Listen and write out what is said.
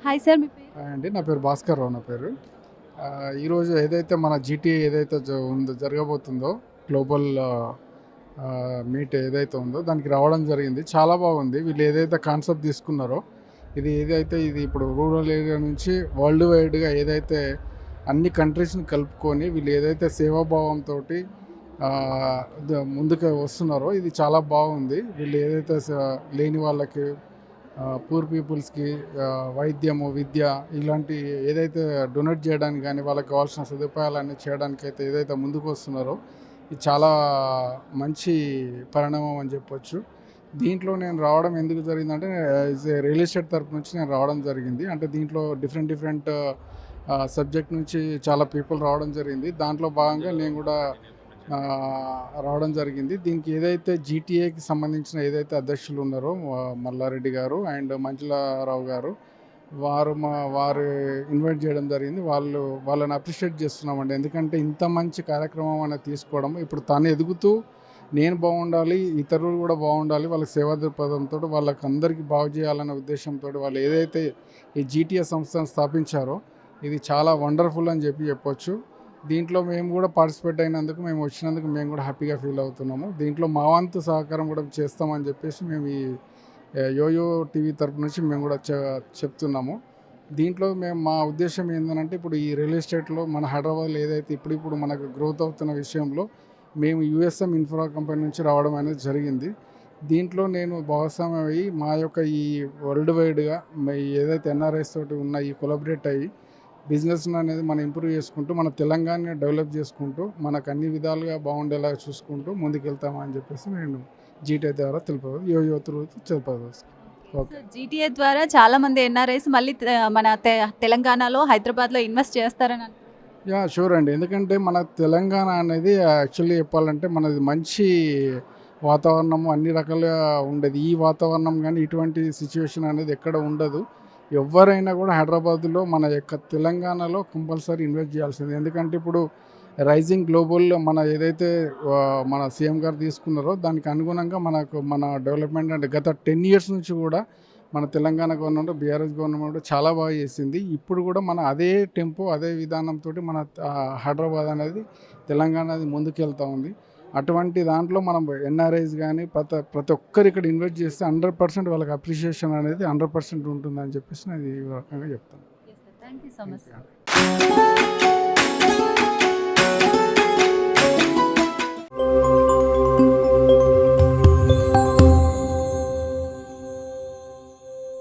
Hi sir, మీ పేరు? అండి నా పేరు భాస్కర్ రావు నా పేరు. ఈరోజు ఏదైతే మన జీటీఏ ఏదైతే జరగబోతుందో గ్లోబల్ మీట్ ఏదైతే ఉందో దానికి రావడం జరిగింది. చాలా బాగుంది. వీళ్ళు ఏదైతే కాన్సెప్ట్ తీసుకున్నారో ఇది ఇప్పుడు రూరల్ ఏరియా నుంచి వరల్డ్ వైడ్గా ఏదైతే అన్ని కంట్రీస్ని కలుపుకొని వీళ్ళు ఏదైతే సేవాభావంతో ముందుకు వస్తున్నారో ఇది చాలా బాగుంది. వీళ్ళు ఏదైతే లేని వాళ్ళకి పూర్ పీపుల్స్కి వైద్యము విద్య ఇలాంటి ఏదైతే డొనేట్ చేయడానికి కానీ వాళ్ళకి కావాల్సిన సదుపాయాలన్నీ చేయడానికైతే ఏదైతే ముందుకు వస్తున్నారో ఇది చాలా మంచి పరిణామం అని చెప్పొచ్చు. దీంట్లో నేను రావడం ఎందుకు జరిగిందంటే రియల్ ఎస్టేట్ తరపు నుంచి నేను రావడం జరిగింది. అంటే దీంట్లో డిఫరెంట్ సబ్జెక్ట్ నుంచి చాలా పీపుల్ రావడం జరిగింది. దాంట్లో భాగంగా నేను కూడా రావడం జరిగింది. దీనికి ఏదైతే జీటీఏకి సంబంధించిన ఏదైతే అధ్యక్షులు ఉన్నారో మల్లారెడ్డి గారు అండ్ మంజులారావు గారు వారు ఇన్వైట్ చేయడం జరిగింది. వాళ్ళని అప్రిషియేట్ చేస్తున్నామండి. ఎందుకంటే ఇంత మంచి కార్యక్రమం అనేది తీసుకోవడం, ఇప్పుడు తను ఎదుగుతూ నేను బాగుండాలి, ఇతరులు కూడా బాగుండాలి, వాళ్ళకి సేవా దృక్పథంతో వాళ్ళకి అందరికీ బాగు చేయాలనే ఉద్దేశంతో వాళ్ళు ఏదైతే ఈ జీటీఏ సంస్థను స్థాపించారో ఇది చాలా వండర్ఫుల్ అని చెప్పొచ్చు. దీంట్లో మేము కూడా పార్టిసిపేట్ అయినందుకు మేము వచ్చినందుకు మేము కూడా హ్యాపీగా ఫీల్ అవుతున్నాము. దీంట్లో మా వంతు సహకారం కూడా చేస్తామని చెప్పేసి మేము ఈ యోయో టీవీ తరపు నుంచి మేము కూడా చెప్తున్నాము. దీంట్లో మా ఉద్దేశం ఏంటంటే ఇప్పుడు ఈ రియల్ ఎస్టేట్లో మన హైదరాబాద్లో ఏదైతే ఇప్పుడు మనకు గ్రోత్ అవుతున్న విషయంలో మేము యుఎస్ఎం ఇన్ఫ్రా కంపెనీ నుంచి రావడం అనేది జరిగింది. దీంట్లో నేను భాగస్వామ్యం అయ్యి మా యొక్క ఈ వరల్డ్ వైడ్గా ఏదైతే ఎన్ఆర్ఐస్ తోటి ఉన్న ఈ కొలాబరేట్ అయ్యి బిజినెస్ అనేది మనం ఇంప్రూవ్ చేసుకుంటూ మన తెలంగాణని డెవలప్ చేసుకుంటూ మనకు అన్ని విధాలుగా బాగుండేలా చూసుకుంటూ ముందుకెళ్తామని చెప్పేసి నేను జీటీఏ ద్వారా తెలుపదు. ఓకే. జీటీఏ ద్వారా చాలా మంది ఎన్ఆర్ఐస్ మళ్ళీ మన తెలంగాణలో హైదరాబాద్లో ఇన్వెస్ట్ చేస్తారని షూర్ అండి. ఎందుకంటే మన తెలంగాణ అనేది యాక్చువల్లీ చెప్పాలంటే మనది మంచి వాతావరణము అన్ని రకాలుగా ఉండేది. ఈ వాతావరణం కానీ ఇటువంటి సిచ్యువేషన్ అనేది ఎక్కడ ఉండదు. ఎవరైనా కూడా హైదరాబాద్లో మన యొక్క తెలంగాణలో కంపల్సరీ ఇన్వెస్ట్ చేయాల్సింది. ఎందుకంటే ఇప్పుడు రైజింగ్ గ్లోబల్ మన ఏదైతే మన సీఎం గారు తీసుకున్నారో దానికి అనుగుణంగా మన డెవలప్మెంట్ అంటే గత 10 years నుంచి కూడా మన తెలంగాణ గవర్నమెంట్ బీఆర్ఎస్ గవర్నమెంట్ చాలా బాగా చేసింది. ఇప్పుడు కూడా మన అదే టెంపో అదే విధానంతో మన హైదరాబాద్ అనేది తెలంగాణ అనేది ముందుకెళ్తూ ఉంది. అటువంటి దాంట్లో మనం ఎన్ఆర్ఐస్ కానీ ప్రతి ఒక్కరు ఇక్కడ ఇన్వెస్ట్ చేస్తే 100% వాళ్ళకి అప్రిషియేషన్ అనేది 100% ఉంటుందని చెప్పేసి నేను ఈ రకంగా చెప్తాను. Thank you so much.